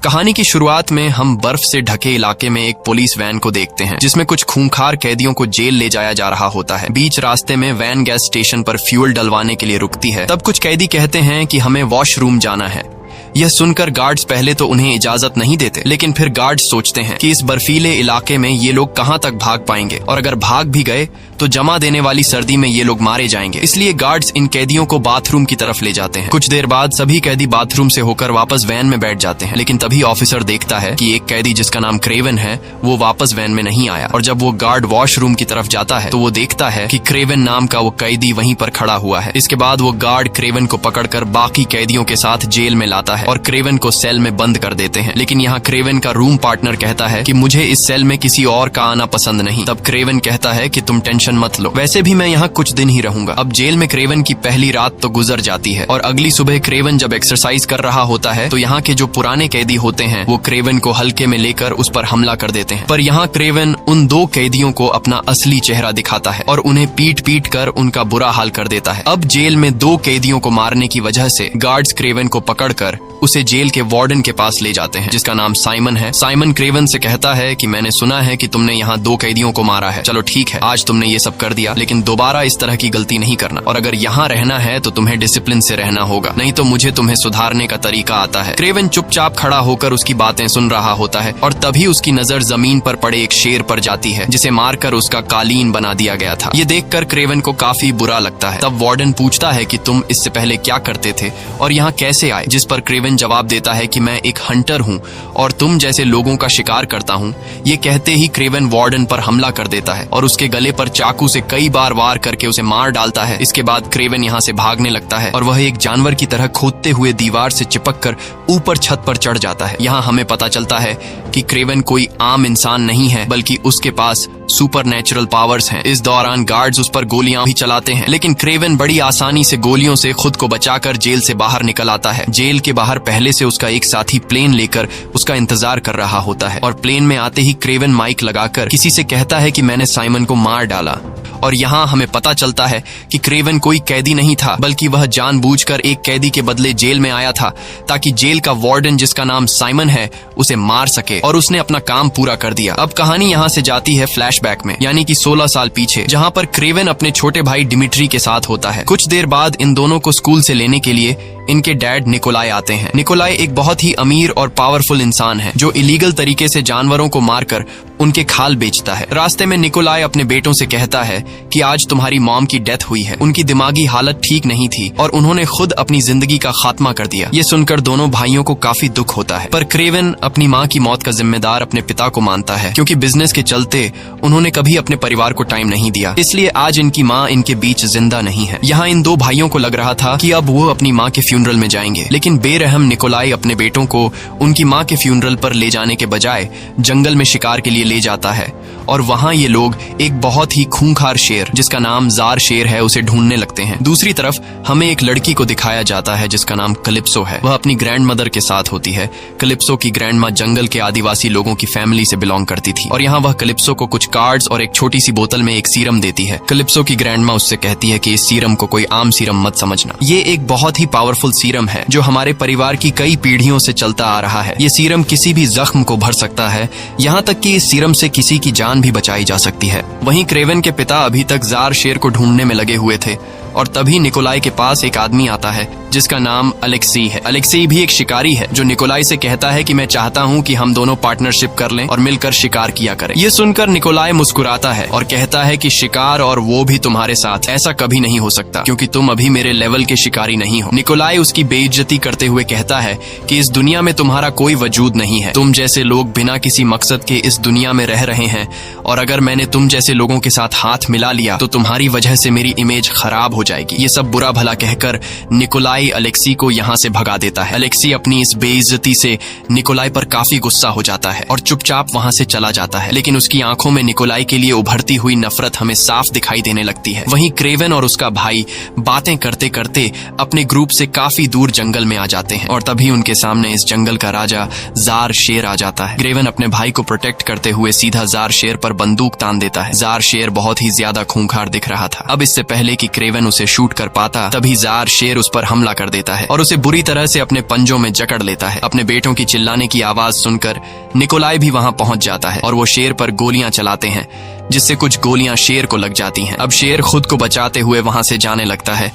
कहानी की शुरुआत में हम बर्फ से ढके इलाके में एक पुलिस वैन को देखते हैं जिसमें कुछ खूंखार कैदियों को जेल ले जाया जा रहा होता है। बीच रास्ते में वैन गैस स्टेशन पर फ्यूल डलवाने के लिए रुकती है। तब कुछ कैदी कहते हैं कि हमें वॉशरूम जाना है। यह सुनकर गार्ड्स पहले तो उन्हें इजाजत नहीं देते, लेकिन फिर गार्ड्स सोचते हैं कि इस बर्फीले इलाके में ये लोग कहां तक भाग पाएंगे और अगर भाग भी गए तो जमा देने वाली सर्दी में ये लोग मारे जाएंगे। इसलिए गार्ड्स इन कैदियों को बाथरूम की तरफ ले जाते हैं। कुछ देर बाद सभी कैदी बाथरूम से होकर वापस वैन में बैठ जाते हैं, लेकिन तभी ऑफिसर देखता है कि एक कैदी जिसका नाम क्रेवन है वो वापस वैन में नहीं आया। और जब वो गार्ड वॉशरूम की तरफ जाता है तो वो देखता है कि क्रेवन नाम का वो कैदी वहीं पर खड़ा हुआ है। इसके बाद वो गार्ड क्रेवन को पकड़कर बाकी कैदियों के साथ जेल में लाता है और क्रेवन को सेल में बंद कर देते हैं। लेकिन यहाँ क्रेवन का रूम पार्टनर कहता है कि मुझे इस सेल में किसी और का आना पसंद नहीं। तब क्रेवन कहता है कि तुम टेंशन मत लो, वैसे भी मैं यहाँ कुछ दिन ही रहूंगा। अब जेल में क्रेवन की पहली रात तो गुजर जाती है और अगली सुबह क्रेवन जब एक्सरसाइज कर रहा होता है तो यहाँ के जो पुराने कैदी होते हैं वो क्रेवन को हल्के में लेकर उस पर हमला कर देते हैं। पर यहाँ क्रेवन उन दो कैदियों को अपना असली चेहरा दिखाता है और उन्हें पीट पीट कर उनका बुरा हाल कर देता है। अब जेल में दो कैदियों को मारने की वजह से गार्ड्स क्रेवन को पकड़कर उसे जेल के वार्डन के पास ले जाते हैं जिसका नाम साइमन है। साइमन क्रेवन से कहता है कि मैंने सुना है कि तुमने यहाँ दो कैदियों को मारा है। चलो ठीक है, आज तुमने ये सब कर दिया, लेकिन दोबारा इस तरह की गलती नहीं करना और अगर यहाँ रहना है तो तुम्हें डिसिप्लिन से रहना होगा, नहीं तो मुझे तुम्हें सुधारने का तरीका आता है। क्रेवन चुपचाप खड़ा होकर उसकी बातें सुन रहा होता है और तभी उसकी नजर जमीन पर पड़े एक शेर पर जाती है जिसे मारकर उसका कालीन बना दिया गया था। ये देखकर क्रेवन को काफी बुरा लगता है। तब वार्डन पूछता है कि तुम इससे पहले क्या करते थे और यहाँ कैसे आए, जिस पर क्रेवन जवाब देता है कि मैं एक हंटर हूँ और तुम जैसे लोगों का शिकार करता हूँ। ये कहते ही क्रेवन वार्डन पर हमला कर देता है और उसके गले पर चाकू से कई बार वार करके उसे मार डालता है। इसके बाद क्रेवन यहाँ से भागने लगता है और वह एक जानवर की तरह खोदते हुए दीवार से चिपक कर ऊपर छत पर चढ़ जाता है। यहाँ हमें पता चलता है कि क्रेवन कोई आम इंसान नहीं है, बल्कि उसके पास सुपर नेचुरल पावर्स हैं। इस दौरान गार्ड्स उस पर गोलियां भी चलाते हैं, लेकिन क्रेवन बड़ी आसानी से गोलियों से खुद को बचाकर जेल से बाहर निकल आता है। जेल के बाहर पहले से उसका एक साथी प्लेन लेकर उसका इंतजार कर रहा होता है और प्लेन में आते ही क्रेवन माइक लगाकर किसी से कहता है कि मैंने साइमन को मार डाला। और यहाँ हमें पता चलता है कि क्रेवन कोई कैदी नहीं था, बल्कि वह जानबूझकर एक कैदी के बदले जेल में आया था ताकि जेल का वार्डन जिसका नाम साइमन है उसे मार सके, और उसने अपना काम पूरा कर दिया। अब कहानी यहाँ से जाती है फ्लैशबैक में, यानी कि 16 साल पीछे, जहाँ पर क्रेवन अपने छोटे भाई डिमिट्री के साथ होता है। कुछ देर बाद इन दोनों को स्कूल से लेने के लिए इनके डैड निकोलाई आते हैं। निकोलाई एक बहुत ही अमीर और पावरफुल इंसान है जो इलीगल तरीके से जानवरों को मारकर उनके खाल बेचता है। रास्ते में निकोलाई अपने बेटों से कहता है कि आज तुम्हारी मॉम की डेथ हुई है। उनकी दिमागी हालत ठीक नहीं थी और उन्होंने खुद अपनी जिंदगी का खात्मा कर दिया। ये सुनकर दोनों भाइयों को काफी दुख होता है, पर क्रेवन अपनी माँ की मौत का जिम्मेदार अपने पिता को मानता है, क्योंकि बिजनेस के चलते उन्होंने कभी अपने परिवार को टाइम नहीं दिया। इसलिए आज इनकी माँ इनके बीच जिंदा नहीं है। यहाँ इन दो भाइयों को लग रहा था कि अब वो अपनी माँ के फ्यूनरल में जाएंगे, लेकिन बेरहम निकोलाई अपने बेटों को उनकी माँ के फ्यूनरल पर ले जाने के बजाय जंगल में शिकार के लिए ले जाता है और वहाँ ये लोग एक बहुत ही खूंखार शेर जिसका नाम जार शेर है उसे ढूंढने लगते हैं। दूसरी तरफ हमें एक लड़की को दिखाया जाता है जिसका नाम कलिप्सो है। वह अपनी ग्रैंड मदर के साथ होती है। कलिप्सो की ग्रैंड माँ जंगल के आदिवासी लोगों की फैमिली से बिलोंग करती थी और यहाँ वह कलिप्सो को कुछ कार्ड्स और एक छोटी सी बोतल में एक सीरम देती है। कलिप्सो की ग्रैंड माँ उससे कहती है कि इस सीरम को कोई आम सीरम मत समझना, ये एक बहुत ही पावरफुल सीरम है जो हमारे परिवार की कई पीढ़ियों से चलता आ रहा है। ये सीरम किसी भी जख्म को भर सकता है, यहाँ तक कि इस सीरम से किसी की जान भी बचाई जा सकती है। वहीं क्रेवन के पिता अभी तक जार शेर को ढूंढने में लगे हुए थे और तभी निकोलाई के पास एक आदमी आता है जिसका नाम अलेक्सी है। अलेक्सी भी एक शिकारी है जो निकोलाई से कहता है कि मैं चाहता हूँ कि हम दोनों पार्टनरशिप कर लें और मिलकर शिकार किया करें। ये सुनकर निकोलाई मुस्कुराता है और कहता है कि शिकार और वो भी तुम्हारे साथ, ऐसा कभी नहीं हो सकता क्योंकि तुम अभी मेरे लेवल के शिकारी नहीं हो। निकोलाई उसकी बेइज्जती करते हुए कहता है कि इस दुनिया में तुम्हारा कोई वजूद नहीं है। तुम जैसे लोग बिना किसी मकसद के इस दुनिया में रह रहे हैं और अगर मैंने तुम जैसे लोगों के साथ हाथ मिला लिया तो तुम्हारी वजह से मेरी इमेज खराब हो जाएगी। ये सब बुरा भला कहकर निकोलाई अलेक्सी को यहाँ से भगा देता है। अलेक्सी अपनी इस बेइज्जती से निकोलाई पर काफी गुस्सा हो जाता है और चुपचाप वहाँ से चला जाता है, लेकिन उसकी आंखों में निकोलाई के लिए उभरती हुई नफरत हमें साफ दिखाई देने लगती है। वहीं क्रेवन और उसका भाई बातें करते करते अपने ग्रुप से काफी दूर जंगल में आ जाते हैं और तभी उनके सामने इस जंगल का राजा जार शेर आ जाता है। क्रेवन अपने भाई को प्रोटेक्ट करते हुए सीधा जार शेर पर बंदूक तान देता है। जार शेर बहुत ही ज्यादा खूंखार दिख रहा था। अब इससे पहले कि क्रेवन उसे शूट कर पाता तभी जार शेर उस पर हमला कर देता है और उसे बुरी तरह से अपने पंजों में जकड़ लेता है। अपने बेटों की चिल्लाने की आवाज सुनकर निकोलाई भी वहां पहुंच जाता है और वो शेर पर गोलियां चलाते हैं, जिससे कुछ गोलियां शेर को लग जाती हैं। अब शेर खुद को बचाते हुए वहां से जाने लगता है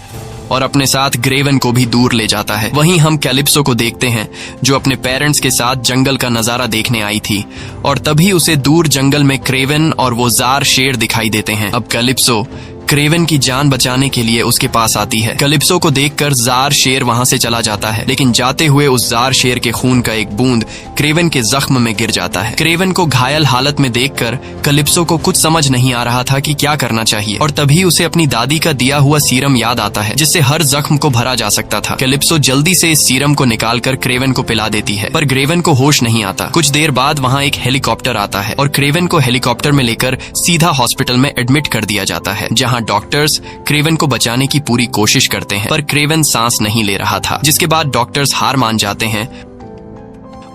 और अपने साथ ग्रेवन को भी दूर ले जाता है। वहीं हम कैलिप्सो को देखते हैं जो अपने पेरेंट्स के साथ जंगल का नजारा देखने आई थी और तभी उसे दूर जंगल में क्रेवन और वो जार शेर दिखाई देते हैं। अब कैलिप्सो क्रेवन की जान बचाने के लिए उसके पास आती है। कैलिप्सो को देखकर जार शेर वहां से चला जाता है, लेकिन जाते हुए उस जार शेर के खून का एक बूंद क्रेवन के जख्म में गिर जाता है। क्रेवन को घायल हालत में देखकर कैलिप्सो को कुछ समझ नहीं आ रहा था कि क्या करना चाहिए और तभी उसे अपनी दादी का दिया हुआ सीरम याद आता है जिससे हर जख्म को भरा जा सकता था। कैलिप्सो जल्दी से इस सीरम को निकालकर क्रेवन को पिला देती है, पर क्रेवन को होश नहीं आता। कुछ देर बाद वहाँ एक हेलीकॉप्टर आता है और क्रेवन को हेलीकॉप्टर में लेकर सीधा हॉस्पिटल में एडमिट कर दिया जाता है, जहाँ डॉक्टर्स क्रेवन को बचाने की पूरी कोशिश करते हैं, पर क्रेवन सांस नहीं ले रहा था, जिसके बाद डॉक्टर्स हार मान जाते हैं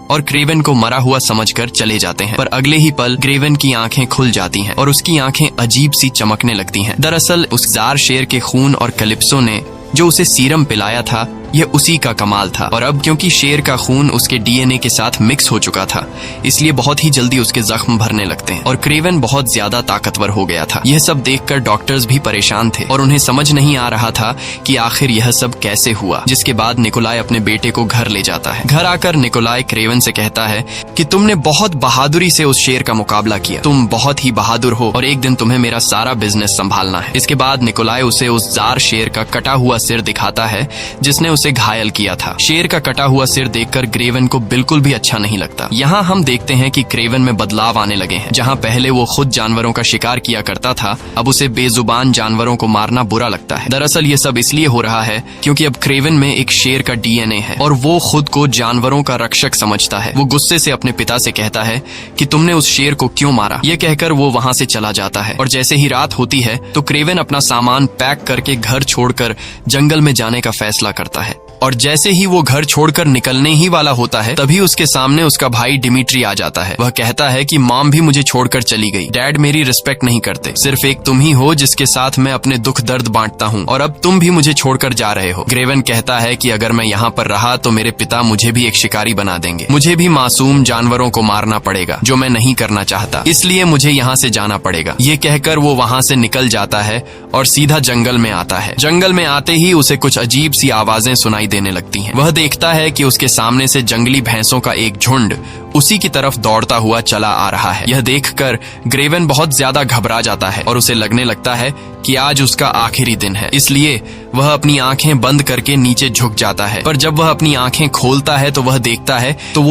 और क्रेवन को मरा हुआ समझकर चले जाते हैं। पर अगले ही पल क्रेवन की आंखें खुल जाती हैं और उसकी आंखें अजीब सी चमकने लगती हैं। दरअसल उस जार शेर के खून और कैलिप्सो ने जो उसे सीरम पिलाया था यह उसी का कमाल था और अब क्योंकि शेर का खून उसके डीएनए के साथ मिक्स हो चुका था, इसलिए बहुत ही जल्दी उसके जख्म भरने लगते हैं और क्रेवन बहुत ज्यादा ताकतवर हो गया था। यह सब देखकर डॉक्टर्स भी परेशान थे और उन्हें समझ नहीं आ रहा था कि आखिर यह सब कैसे हुआ। जिसके बाद निकोलाई अपने बेटे को घर ले जाता है। घर आकर निकोलाई क्रेवन से कहता है कि तुमने बहुत बहादुरी से उस शेर का मुकाबला किया, तुम बहुत ही बहादुर हो और एक दिन तुम्हें मेरा सारा बिजनेस संभालना है। इसके बाद निकोलाई उसे उस जार शेर का कटा हुआ सिर दिखाता है जिसने उसे घायल किया था। शेर का कटा हुआ सिर देखकर क्रेवन को बिल्कुल भी अच्छा नहीं लगता। यहाँ हम देखते हैं कि क्रेवन में बदलाव आने लगे हैं। जहाँ पहले वो खुद जानवरों का शिकार किया करता था, अब उसे बेजुबान जानवरों को मारना बुरा लगता है। दरअसल ये सब इसलिए हो रहा है क्योंकि अब क्रेवन में एक शेर का डीएनए है और वो खुद को जानवरों का रक्षक समझता है। वो गुस्से से अपने पिता से कहता है कि तुमने उस शेर को क्यों मारा। ये कहकर वो वहाँ से चला जाता है और जैसे ही रात होती है तो क्रेवन अपना सामान पैक करके घर छोड़कर जंगल में जाने का फैसला करता है और जैसे ही वो घर छोड़कर निकलने ही वाला होता है तभी उसके सामने उसका भाई डिमिट्री आ जाता है। वह कहता है कि मॉम भी मुझे छोड़कर चली गई, डैड मेरी रिस्पेक्ट नहीं करते, सिर्फ एक तुम ही हो जिसके साथ मैं अपने दुख दर्द बांटता हूँ और अब तुम भी मुझे छोड़कर जा रहे हो। क्रेवन कहता है कि अगर मैं यहाँ पर रहा तो मेरे पिता मुझे भी एक शिकारी बना देंगे, मुझे भी मासूम जानवरों को मारना पड़ेगा जो मैं नहीं करना चाहता, इसलिए मुझे यहाँ से जाना पड़ेगा। ये कहकर वो वहाँ से निकल जाता है और सीधा जंगल में आता है। जंगल में आते ही उसे कुछ अजीब सी आवाजें सुनाई देने लगती हैं। वह देखता है कि उसके सामने से जंगली भैंसों का एक झुंड उसी की तरफ दौड़ता हुआ चला आ रहा है। यह देखकर क्रेवन बहुत ज्यादा घबरा जाता है और उसे लगने लगता है कि आज उसका आखिरी दिन है, इसलिए वह अपनी आंखें बंद करके नीचे झुक जाता है। पर जब वह अपनी आंखें खोलता है तो वह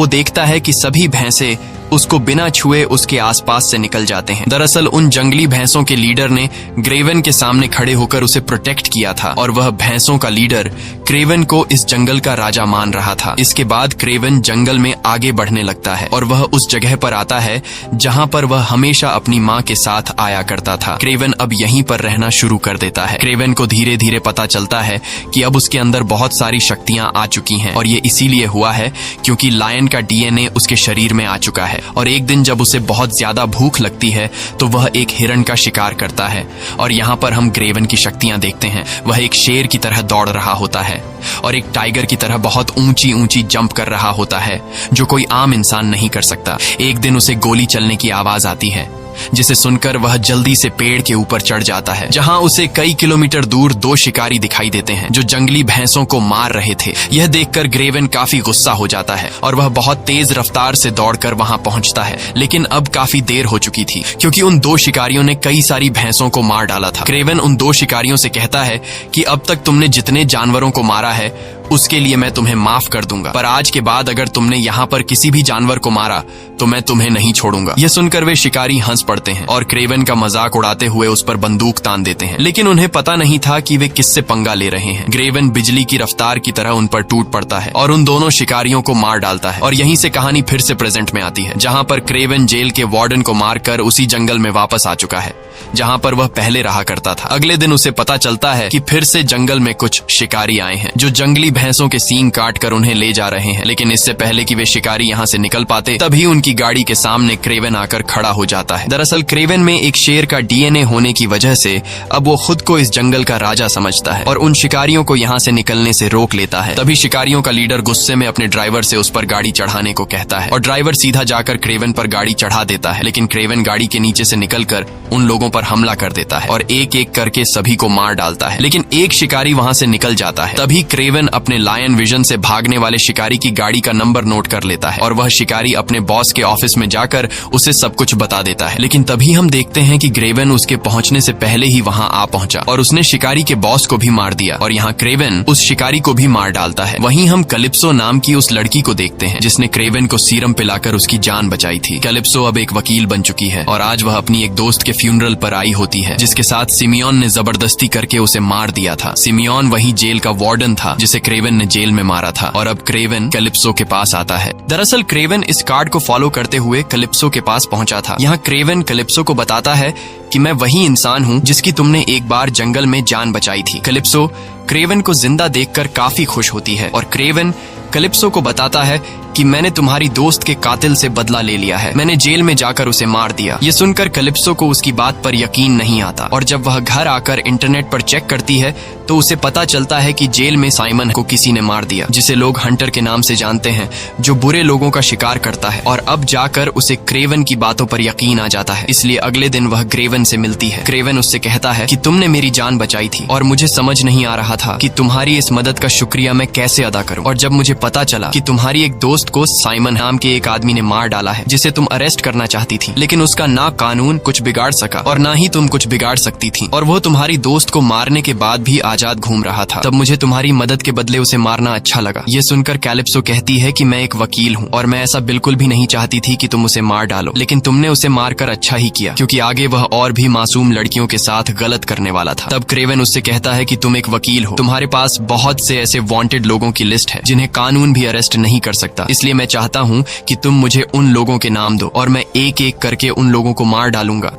देखता है कि सभी भैंसे उसको बिना छुए उसके आसपास से निकल जाते हैं। दरअसल उन जंगली भैंसों के लीडर ने क्रेवन के सामने खड़े होकर उसे प्रोटेक्ट किया था और वह भैंसों का लीडर क्रेवन को इस जंगल का राजा मान रहा था। इसके बाद क्रेवन जंगल में आगे बढ़ने लगता है और वह उस जगह पर आता है जहाँ पर वह हमेशा अपनी माँ के साथ आया करता था। क्रेवन अब यहीं पर रहना शुरू कर देता है। क्रेवन को धीरे धीरे पता चलता है कि अब उसके अंदर बहुत सारी शक्तियाँ आ चुकी हैं और ये इसीलिए हुआ है क्योंकि लायन का डीएनए उसके शरीर में आ चुका है। और एक दिन जब उसे बहुत ज्यादा भूख लगती है तो वह एक हिरण का शिकार करता है और यहाँ पर हम क्रेवन की शक्तियां देखते हैं। वह एक शेर की तरह दौड़ रहा होता है और एक टाइगर की तरह बहुत ऊंची ऊंची जंप कर रहा होता है जो कोई आम इंसान नहीं कर सकता। एक दिन उसे गोली चलने की आवाज आती है जिसे सुनकर वह जल्दी से पेड़ के ऊपर चढ़ जाता है, जहां उसे कई किलोमीटर दूर दो शिकारी दिखाई देते हैं जो जंगली भैंसों को मार रहे थे। यह देखकर क्रेवन काफी गुस्सा हो जाता है और वह बहुत तेज रफ्तार से दौड़कर वहां पहुंचता है, लेकिन अब काफी देर हो चुकी थी क्योंकि उन दो शिकारियों ने कई सारी भैंसों को मार डाला था। क्रेवन उन दो शिकारियों से कहता है कि अब तक तुमने जितने जानवरों को मारा है उसके लिए मैं तुम्हें माफ कर दूंगा, पर आज के बाद अगर तुमने यहाँ पर किसी भी जानवर को मारा तो मैं तुम्हें नहीं छोड़ूंगा। यह सुनकर वे शिकारी हंस पड़ते हैं और क्रेवन का मजाक उड़ाते हुए उस पर बंदूक तान देते हैं, लेकिन उन्हें पता नहीं था कि वे किससे पंगा ले रहे हैं। क्रेवन बिजली की रफ्तार की तरह उन पर टूट पड़ता है और उन दोनों शिकारियों को मार डालता है और यहीं से कहानी फिर से प्रेजेंट में आती है, जहाँ पर क्रेवन जेल के वार्डन को मारकर उसी जंगल में वापस आ चुका है जहाँ पर वह पहले रहा करता था। अगले दिन उसे पता चलता है कि फिर से जंगल में कुछ शिकारी आए हैं जो जंगली भैंसों के सींग काट कर उन्हें ले जा रहे हैं। लेकिन इससे पहले कि वे शिकारी यहाँ से निकल पाते, तभी उनकी गाड़ी के सामने क्रेवन आकर खड़ा हो जाता है। दरअसल क्रेवन में एक शेर का डीएनए होने की वजह से अब वो खुद को इस जंगल का राजा समझता है और उन शिकारियों को यहाँ से निकलने से रोक लेता है। तभी शिकारियों का लीडर गुस्से में अपने ड्राइवर से उस पर गाड़ी चढ़ाने को कहता है और ड्राइवर सीधा जाकर क्रेवन पर गाड़ी चढ़ा देता है। लेकिन क्रेवन गाड़ी के नीचे से निकलकर उन लोगों पर हमला कर देता है और एक एक करके सभी को मार डालता है। लेकिन एक शिकारी वहाँ से निकल जाता है। तभी क्रेवन अपने लायन विजन से भागने वाले शिकारी की गाड़ी का नंबर नोट कर लेता है और वह शिकारी अपने बॉस के ऑफिस में जाकर उसे सब कुछ बता देता है। लेकिन तभी हम देखते हैं कि क्रेवन उसके पहुंचने से पहले ही वहां आ पहुंचा और उसने शिकारी के बॉस को भी मार दिया और यहाँ क्रेवन उस शिकारी को भी मार डालता है। वहीं हम कैलिप्सो नाम की उस लड़की को देखते हैं जिसने क्रेवन को सीरम पिलाकर उसकी जान बचाई थी। कैलिप्सो अब एक वकील बन चुकी है और आज वह अपनी एक दोस्त के फ्यूनरल पर आई होती है जिसके साथ सिमियोन ने जबरदस्ती करके उसे मार दिया था। सिमियोन वही जेल का वार्डन था जिसे क्रेवन ने जेल में मारा था और अब क्रेवन कैलिप्सो के पास आता है। दरअसल क्रेवन इस कार्ड को फॉलो करते हुए कैलिप्सो के पास पहुंचा था। यहाँ क्रेवन कैलिप्सो को बताता है कि मैं वही इंसान हूँ जिसकी तुमने एक बार जंगल में जान बचाई थी। कैलिप्सो क्रेवन को जिंदा देखकर काफी खुश होती है और क्रेवन कैलिप्सो को बताता है कि मैंने तुम्हारी दोस्त के कातिल से बदला ले लिया है, मैंने जेल में जाकर उसे मार दिया। ये सुनकर कैलिप्सो को उसकी बात पर यकीन नहीं आता और जब वह घर आकर इंटरनेट पर चेक करती है तो उसे पता चलता है कि जेल में साइमन को किसी ने मार दिया, जिसे लोग हंटर के नाम से जानते हैं, जो बुरे लोगों का शिकार करता है। और अब जाकर उसे क्रेवन की बातों पर यकीन आ जाता है, इसलिए अगले दिन वह क्रेवन से मिलती है। क्रेवन उससे कहता है कि तुमने मेरी जान बचाई थी और मुझे समझ नहीं आ रहा था कि तुम्हारी इस मदद का शुक्रिया मैं कैसे अदा करूं। और जब मुझे पता चला कि तुम्हारी एक दोस्त को साइमन नाम के एक आदमी ने मार डाला है जिसे तुम अरेस्ट करना चाहती थी, लेकिन उसका ना कानून कुछ बिगाड़ सका और ना ही तुम कुछ बिगाड़ सकती थी और वो तुम्हारी दोस्त को मारने के बाद भी आजाद घूम रहा था, तब मुझे तुम्हारी मदद के बदले उसे मारना अच्छा लगा। ये सुनकर कैलिप्सो कहती है कि मैं एक वकील हूँ और मैं ऐसा बिल्कुल भी नहीं चाहती थी कि तुम उसे मार डालो, लेकिन तुमने उसे मारकर अच्छा ही किया क्योंकि आगे वह और भी मासूम लड़कियों के साथ गलत करने वाला था। तब क्रेवन उससे कहता है कि तुम एक वकील हो, तुम्हारे पास बहुत से ऐसे वांटेड लोगों की लिस्ट है जिन्हें कानून भी अरेस्ट नहीं कर सकता, इसलिए मैं चाहता हूँ कि तुम मुझे उन लोगों के नाम दो और मैं एक एक करके उन लोगों को मार डालूंगा।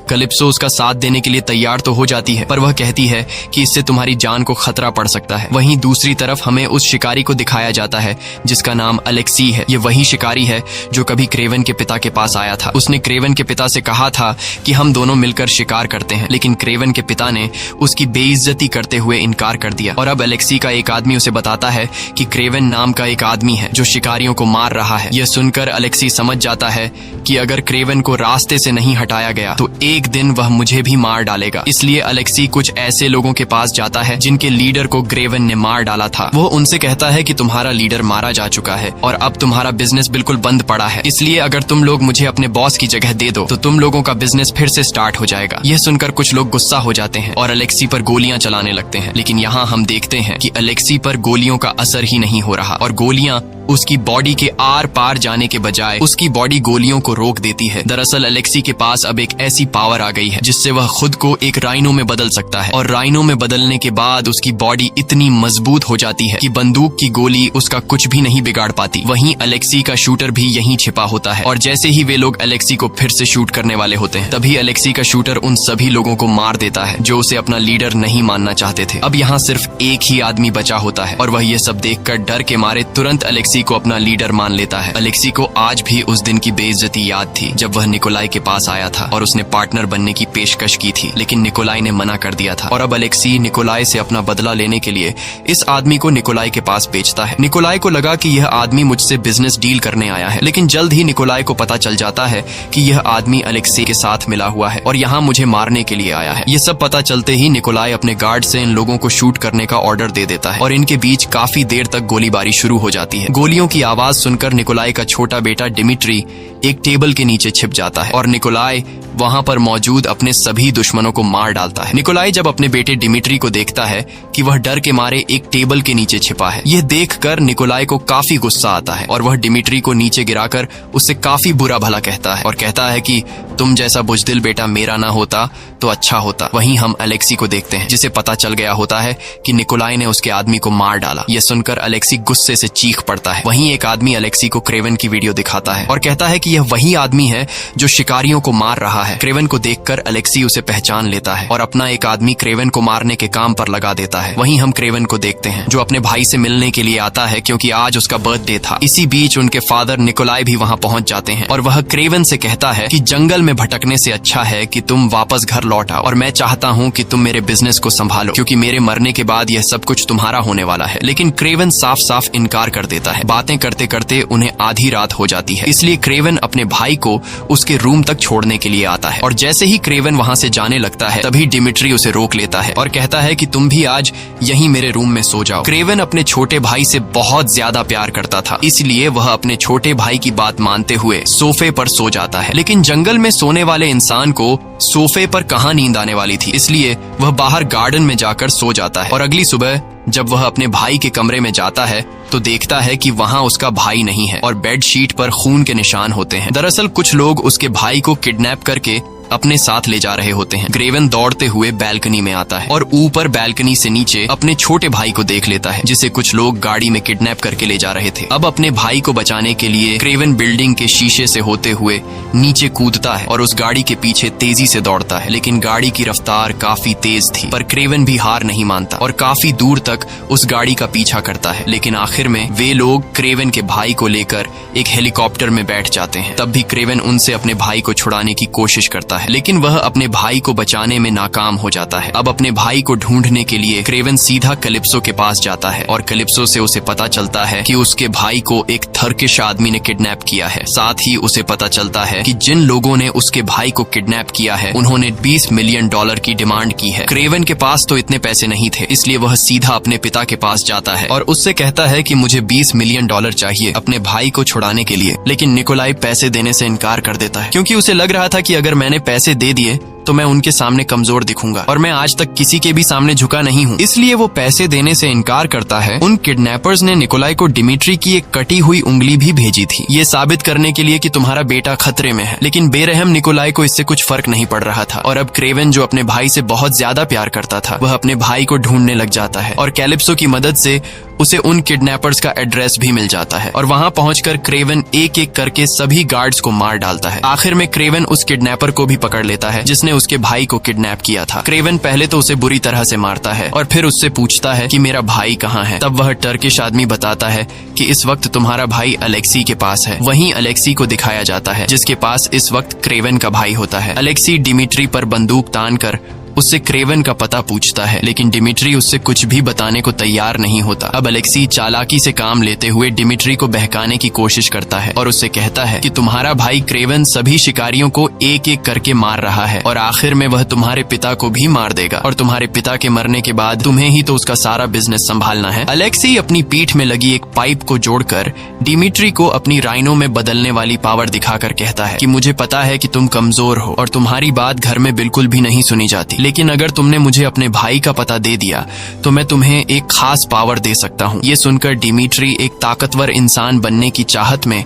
कैलिप्सो उसका साथ देने के लिए तैयार तो हो जाती है, पर वह कहती है कि इससे तुम्हारी जान को खतरा पड़ सकता है। वहीं दूसरी तरफ हमें उस शिकारी को दिखाया जाता है जिसका नाम अलेक्सी है। ये वही शिकारी है जो कभी क्रेवन के पिता के पास आया था। उसने क्रेवन के पिता से कहा था कि हम दोनों मिलकर शिकार करते हैं, लेकिन क्रेवन के पिता ने उसकी बेइज्जती करते हुए इनकार कर दिया। और अब अलेक्सी का एक आदमी उसे बताता है कि क्रेवन नाम का एक आदमी है जो शिकारियों को मार रहा है। यह सुनकर अलेक्सी समझ जाता है कि अगर क्रेवन को रास्ते से नहीं हटाया गया तो एक दिन वह मुझे भी मार डालेगा। इसलिए अलेक्सी कुछ ऐसे लोगों के पास जाता है जिनके लीडर को क्रेवन ने मार डाला था। वो उनसे कहता है कि तुम्हारा लीडर मारा जा चुका है और अब तुम्हारा बिजनेस बिल्कुल बंद पड़ा है, इसलिए अगर तुम लोग मुझे अपने बॉस की जगह दे दो तो तुम लोगों का बिजनेस फिर से स्टार्ट हो जाएगा। यह सुनकर कुछ लोग गुस्सा हो जाते हैं और अलेक्सी पर गोलियां चलाने लगते हैं, लेकिन यहाँ हम देखते हैं कि अलेक्सी पर गोलियों का असर ही नहीं हो रहा और गोलियां उसकी बॉडी के आर पार जाने के बजाय उसकी बॉडी गोलियों को रोक देती है। दरअसल अलेक्सी के पास अब एक ऐसी पावर आ गई है जिससे वह खुद को एक राइनो में बदल सकता है और राइनो में बदलने के बाद उसकी बॉडी इतनी मजबूत हो जाती है कि बंदूक की गोली उसका कुछ भी नहीं बिगाड़ पाती। वहीं अलेक्सी का शूटर भी यहीं छिपा होता है और जैसे ही वे लोग अलेक्सी को फिर से शूट करने वाले होते हैं तभी अलेक्सी का शूटर उन सभी लोगों को मार देता है जो उसे अपना लीडर नहीं मानना चाहते थे। अब यहाँ सिर्फ एक ही आदमी बचा होता है और वह ये सब देखकर डर के मारे तुरंत अलेक्सी को अपना लीडर मान लेता है। अलेक्सी को आज भी उस दिन की बेइज्जती याद थी जब वह निकोलाई के पास आया था और उसने पार्टनर बनने की पेशकश की थी, लेकिन निकोलाई ने मना कर दिया था। और अब अलेक्सी निकोलाई से अपना बदला लेने के लिए इस आदमी को निकोलाई के पास भेजता है। निकोलाई को लगा कि यह आदमी मुझसे बिजनेस डील करने आया है, लेकिन जल्द ही निकोलाई को पता चल जाता है कि यह आदमी अलेक्सी के साथ मिला हुआ है और यहाँ मुझे मारने के लिए आया है। ये सब पता चलते ही निकोलाई अपने गार्ड से इन लोगों को शूट करने का ऑर्डर दे देता है और इनके बीच काफी देर तक गोलीबारी शुरू हो जाती है। गोलियों की आवाज सुनकर निकोलाई का छोटा बेटा डिमिट्री एक टेबल के नीचे छिप जाता है और निकोलाई वहां पर मौजूद अपने सभी दुश्मनों को मार डालता है। निकोलाई जब अपने बेटे डिमिट्री को देखता है कि वह डर के मारे एक टेबल के नीचे छिपा है, यह देखकर निकोलाई को काफी गुस्सा आता है और वह डिमिट्री को नीचे गिराकर उससे काफी बुरा भला कहता है और कहता है कि तुम जैसा बुजदिल बेटा मेरा ना होता तो अच्छा होता। वहीं हम अलेक्सी को देखते हैं जिसे पता चल गया होता है कि निकोलाई ने उसके आदमी को मार डाला। यह सुनकर अलेक्सी गुस्से से चीख पड़ता है। वहीं एक आदमी अलेक्सी को क्रेवन की वीडियो दिखाता है और कहता है कि कि यह वही आदमी है जो शिकारियों को मार रहा है। क्रेवन को देखकर अलेक्सी उसे पहचान लेता है और अपना एक आदमी क्रेवन को मारने के काम पर लगा देता है। वहीं हम क्रेवन को देखते हैं जो अपने भाई से मिलने के लिए आता है क्योंकि आज उसका बर्थडे था। इसी बीच उनके फादर निकोलाई भी वहां पहुंच जाते हैं और वह क्रेवन से कहता है कि जंगल में भटकने से अच्छा है कि तुम वापस घर लौट आओ और मैं चाहता हूं कि तुम मेरे बिजनेस को संभालो क्योंकि मेरे मरने के बाद यह सब कुछ तुम्हारा होने वाला है। लेकिन क्रेवन साफ साफ इनकार कर देता है। बातें करते करते उन्हें आधी रात हो जाती है, इसलिए क्रेवन अपने भाई को उसके रूम तक छोड़ने के लिए आता है और जैसे ही क्रेवन वहां से जाने लगता है तभी डिमिट्री उसे रोक लेता है और कहता है कि तुम भी आज यहीं मेरे रूम में सो जाओ। क्रेवन अपने छोटे भाई से बहुत ज्यादा प्यार करता था, इसलिए वह अपने छोटे भाई की बात मानते हुए सोफे पर सो जाता है। लेकिन जंगल में सोने वाले इंसान को सोफे पर कहाँ नींद आने वाली थी, इसलिए वह बाहर गार्डन में जाकर सो जाता है और अगली सुबह जब वह अपने भाई के कमरे में जाता है तो देखता है कि वहां उसका भाई नहीं है और बेडशीट पर खून के निशान होते हैं। दरअसल कुछ लोग उसके भाई को किडनैप करके अपने साथ ले जा रहे होते हैं। क्रेवन दौड़ते हुए बैल्कनी में आता है और ऊपर बैल्कनी से नीचे अपने छोटे भाई को देख लेता है जिसे कुछ लोग गाड़ी में किडनैप करके ले जा रहे थे। अब अपने भाई को बचाने के लिए क्रेवन बिल्डिंग के शीशे से होते हुए नीचे कूदता है और उस गाड़ी के पीछे तेजी से दौड़ता है। लेकिन गाड़ी की रफ्तार काफी तेज थी, पर क्रेवन भी हार नहीं मानता और काफी दूर तक उस गाड़ी का पीछा करता है। लेकिन आखिर में वे लोग क्रेवन के भाई को लेकर एक हेलीकॉप्टर में बैठ जाते हैं। तब भी क्रेवन उनसे अपने भाई को छुड़ाने की कोशिश करता है, लेकिन वह अपने भाई को बचाने में नाकाम हो जाता है। अब अपने भाई को ढूंढने के लिए क्रेवन सीधा कैलिप्सो के पास जाता है और कैलिप्सो से उसे पता चलता है कि उसके भाई को एक टर्किश आदमी ने किडनैप किया है। साथ ही उसे पता चलता है कि जिन लोगों ने उसके भाई को किडनैप किया है उन्होंने $20 मिलियन की डिमांड की है। क्रेवन के पास तो इतने पैसे नहीं थे, इसलिए वह सीधा अपने पिता के पास जाता है और उससे कहता है कि मुझे $20 मिलियन चाहिए अपने भाई को छुड़ाने के लिए। लेकिन निकोलाई पैसे देने से इनकार कर देता है क्योंकि उसे लग रहा था कि अगर मैंने पैसे दे दिए तो मैं उनके सामने कमजोर दिखूंगा और मैं आज तक किसी के भी सामने झुका नहीं हूँ, इसलिए वो पैसे देने से इनकार करता है। उन किडनैपर्स ने निकोलाई को डिमिट्री की एक कटी हुई उंगली भी भेजी थी, ये साबित करने के लिए कि तुम्हारा बेटा खतरे में है। लेकिन बेरहम निकोलाई को इससे कुछ फर्क नहीं पड़ रहा था और अब क्रेवन जो अपने भाई से बहुत ज्यादा प्यार करता था वह अपने भाई को ढूंढने लग जाता है और कैलिप्सो की मदद से उसे उन किडनैपर्स का एड्रेस भी मिल जाता है और वहां पहुंचकर क्रेवन एक एक करके सभी गार्ड्स को मार डालता है। आखिर में क्रेवन उस किडनैपर को भी पकड़ लेता है जिसने उसके भाई को किडनैप किया था। क्रेवन पहले तो उसे बुरी तरह से मारता है और फिर उससे पूछता है कि मेरा भाई कहाँ है। तब वह टर्किश आदमी बताता है कि इस वक्त तुम्हारा भाई अलेक्सी के पास है। वहीं अलेक्सी को दिखाया जाता है जिसके पास इस वक्त क्रेवन का भाई होता है। अलेक्सी डिमिट्री पर बंदूक तान कर उससे क्रेवन का पता पूछता है, लेकिन डिमिट्री उससे कुछ भी बताने को तैयार नहीं होता। अब अलेक्सी चालाकी से काम लेते हुए डिमिट्री को बहकाने की कोशिश करता है और उससे कहता है कि तुम्हारा भाई क्रेवन सभी शिकारियों को एक एक करके मार रहा है और आखिर में वह तुम्हारे पिता को भी मार देगा और तुम्हारे पिता के मरने के बाद तुम्हें ही तो उसका सारा बिजनेस संभालना है। अलेक्सी अपनी पीठ में लगी एक पाइप को जोड़कर डिमिट्री को अपनी राइनो में बदलने वाली पावर दिखाकर कहता है कि मुझे पता है कि तुम कमजोर हो और तुम्हारी बात घर में बिल्कुल भी नहीं सुनी जाती, लेकिन अगर तुमने मुझे अपने भाई का पता दे दिया तो मैं तुम्हें एक खास पावर दे सकता हूँ। ये सुनकर डिमिट्री एक ताकतवर इंसान बनने की चाहत में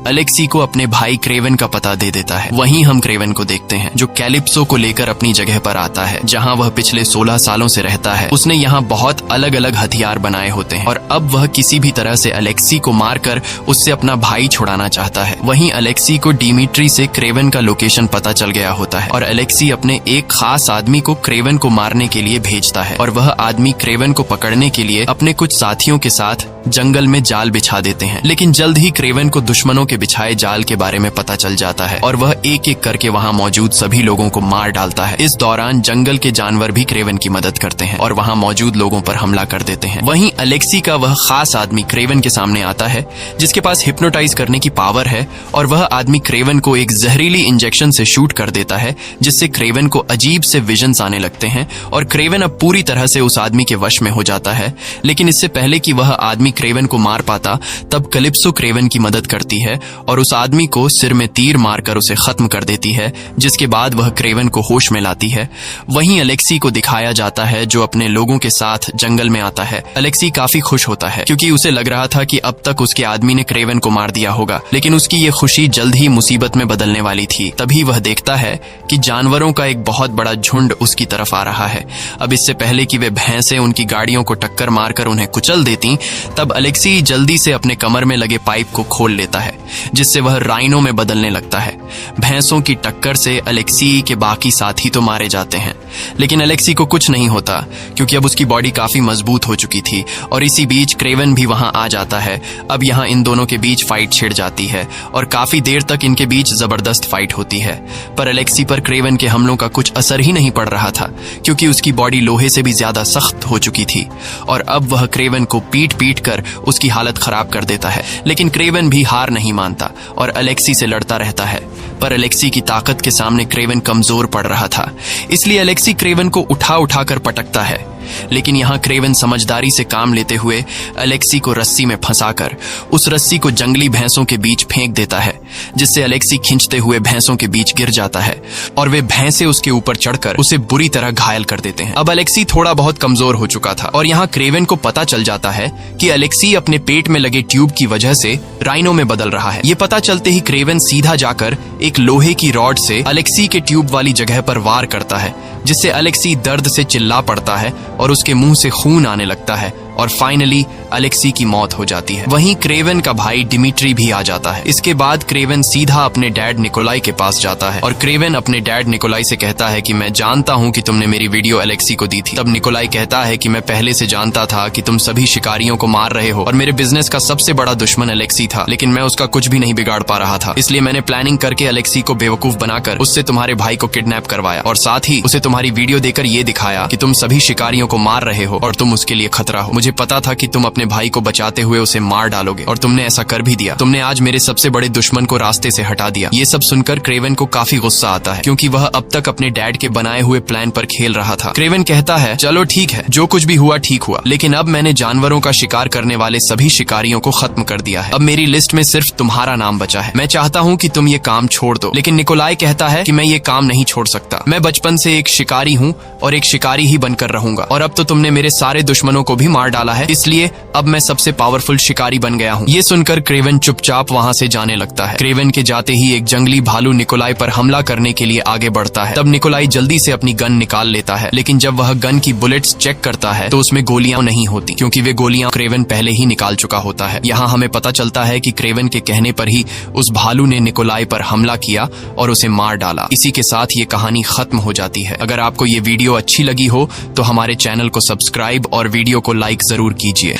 अलेक्सी को अपने भाई क्रेवन का पता दे देता है। वहीं हम क्रेवन को देखते हैं जो कैलिप्सो को लेकर अपनी जगह पर आता है जहां वह पिछले 16 सालों से रहता है। उसने यहाँ बहुत अलग अलग हथियार बनाए होते हैं और अब वह किसी भी तरह से अलेक्सी को मारकर उससे अपना भाई छुड़ाना चाहता है। वहीं अलेक्सी को डिमिट्री से क्रेवन का लोकेशन पता चल गया होता है और अलेक्सी अपने एक खास आदमी को क्रेवन को मारने के लिए भेजता है और वह आदमी क्रेवन को पकड़ने के लिए अपने कुछ साथियों के साथ जंगल में जाल बिछा देते हैं। लेकिन जल्द ही क्रेवन को दुश्मनों के बिछाए जाल के बारे में पता चल जाता है और वह एक एक करके वहां मौजूद सभी लोगों को मार डालता है। इस दौरान जंगल के जानवर भी क्रेवन की मदद करते हैं और वहां मौजूद लोगों पर हमला कर देते हैं। वहीं अलेक्सी का वह खास आदमी क्रेवन के सामने आता है जिसके पास हिप्नोटाइज करने की पावर है और वह आदमी क्रेवन को एक जहरीली इंजेक्शन से शूट कर देता है जिससे क्रेवन को अजीब से विजन्स आने लगते हैं और क्रेवन अब पूरी तरह से उस आदमी के वश में हो जाता है। लेकिन इससे पहले कि वह आदमी क्रेवन को मार पाता तब कैलिप्सो क्रेवन की मदद करती है और उस आदमी को सिर में तीर मारकर उसे खत्म कर देती है, जिसके बाद वह क्रेवन को होश में लाती है। वहीं अलेक्सी को दिखाया जाता है जो अपने लोगों के साथ जंगल में आता है। अलेक्सी काफी खुश होता है क्योंकि उसे लग रहा था कि अब तक उसके आदमी ने क्रेवन को मार दिया होगा, लेकिन उसकी ये खुशी जल्द ही मुसीबत में बदलने वाली थी। तभी वह देखता है कि जानवरों का एक बहुत बड़ा झुंड उसकी तरफ आ रहा है। अब इससे पहले कि वे भैंसें उनकी गाड़ियों को टक्कर मारकर उन्हें कुचल देती तब अलेक्सी जल्दी से अपने कमर में लगे पाइप को खोल लेता है, जिससे वह राइनो में बदलने लगता है। भैंसों की टक्कर से अलेक्सी के बाकी साथी तो मारे जाते हैं, लेकिन अलेक्सी को कुछ नहीं होता क्योंकि अब उसकी बॉडी काफी मजबूत हो चुकी थी। और इसी बीच क्रेवन भी वहां आ जाता है। अब यहाँ इन दोनों के बीच फाइट छिड़ जाती है और काफी देर तक इनके बीच जबरदस्त फाइट होती है। पर अलेक्सी पर क्रेवन के हमलों का कुछ असर ही नहीं पड़ रहा था क्योंकि उसकी बॉडी लोहे से भी ज्यादा सख्त हो चुकी थी और अब वह क्रेवन को पीट पीट कर उसकी हालत खराब कर देता है। लेकिन क्रेवन भी हार नहीं मानता और अलेक्सी से लड़ता रहता है। पर अलेक्सी की ताकत के सामने क्रेवन कमजोर पड़ रहा था, इसलिए अलेक्सी क्रेवन को उठा उठा कर पटकता है। लेकिन यहाँ क्रेवन समझदारी से काम लेते हुए अलेक्सी को रस्सी में फंसाकर उस रस्सी को जंगली भैंसों के बीच फेंक देता है, जिससे अलेक्सी खींचते हुए भैंसों के बीच गिर जाता है और वे भैंसे उसके ऊपर चढ़कर उसे बुरी तरह घायल कर देते हैं। अब अलेक्सी थोड़ा बहुत कमजोर हो चुका था और यहाँ क्रेवन को पता चल जाता है कि अलेक्सी अपने पेट में लगे ट्यूब की वजह से राइनो में बदल रहा है। ये पता चलते ही क्रेवन सीधा जाकर एक लोहे की रॉड से अलेक्सी के ट्यूब वाली जगह पर वार करता है, जिससे अलेक्सी दर्द से चिल्ला पड़ता है और उसके मुंह से खून आने लगता है और फाइनली अलेक्सी की मौत हो जाती है। वहीं क्रेवन का भाई डिमिट्री भी आ जाता है। इसके बाद क्रेवन सीधा अपने डैड निकोलाई के पास जाता है और क्रेवन अपने डैड निकोलाई से कहता है कि मैं जानता हूं कि तुमने मेरी वीडियो अलेक्सी को दी थी। तब निकोलाई कहता है कि मैं पहले से जानता था कि तुम सभी शिकारियों को मार रहे हो और मेरे बिजनेस का सबसे बड़ा दुश्मन अलेक्सी था, लेकिन मैं उसका कुछ भी नहीं बिगाड़ पा रहा था। इसलिए मैंने प्लानिंग करके अलेक्सी को बेवकूफ बनाकर उससे तुम्हारे भाई को किडनैप करवाया और साथ ही उसे तुम्हारी वीडियो देकर ये दिखाया कि तुम सभी शिकारियों को मार रहे हो और तुम उसके लिए खतरा हो। मुझे पता था कि तुम अपने भाई को बचाते हुए उसे मार डालोगे और तुमने ऐसा कर भी दिया। तुमने आज मेरे सबसे बड़े दुश्मन को रास्ते से हटा दिया। ये सब सुनकर क्रेवन को काफी गुस्सा आता है क्योंकि वह अब तक अपने डैड के बनाए हुए प्लान पर खेल रहा था। क्रेवन कहता है, चलो ठीक है, जो कुछ भी हुआ ठीक हुआ, लेकिन अब मैंने जानवरों का शिकार करने वाले सभी शिकारियों को खत्म कर दिया है। अब मेरी लिस्ट में सिर्फ तुम्हारा नाम बचा है। मैं चाहता हूँ कि तुम ये काम छोड़ दो। लेकिन निकोलाई कहता है कि मैं ये काम नहीं छोड़ सकता। मैं बचपन से एक शिकारी हूँ और एक शिकारी ही बनकर रहूंगा और अब तो तुमने मेरे सारे दुश्मनों को भी मार डाला है, इसलिए अब मैं सबसे पावरफुल शिकारी बन गया हूँ। ये सुनकर क्रेवन चुपचाप वहाँ से जाने लगता है। क्रेवन के जाते ही एक जंगली भालू निकोलाई पर हमला करने के लिए आगे बढ़ता है। तब निकोलाई जल्दी से अपनी गन निकाल लेता है, लेकिन जब वह गन की बुलेट्स चेक करता है तो उसमें गोलियां नहीं होती क्योंकि वे गोलियां क्रेवन पहले ही निकाल चुका होता है। यहाँ हमें पता चलता है कि क्रेवन के कहने पर ही उस भालू ने निकोलाई पर हमला किया और उसे मार डाला। इसी के साथ ये कहानी खत्म हो जाती है। अगर आपको ये वीडियो अच्छी लगी हो तो हमारे चैनल को सब्सक्राइब और वीडियो को लाइक जरूर कीजिए।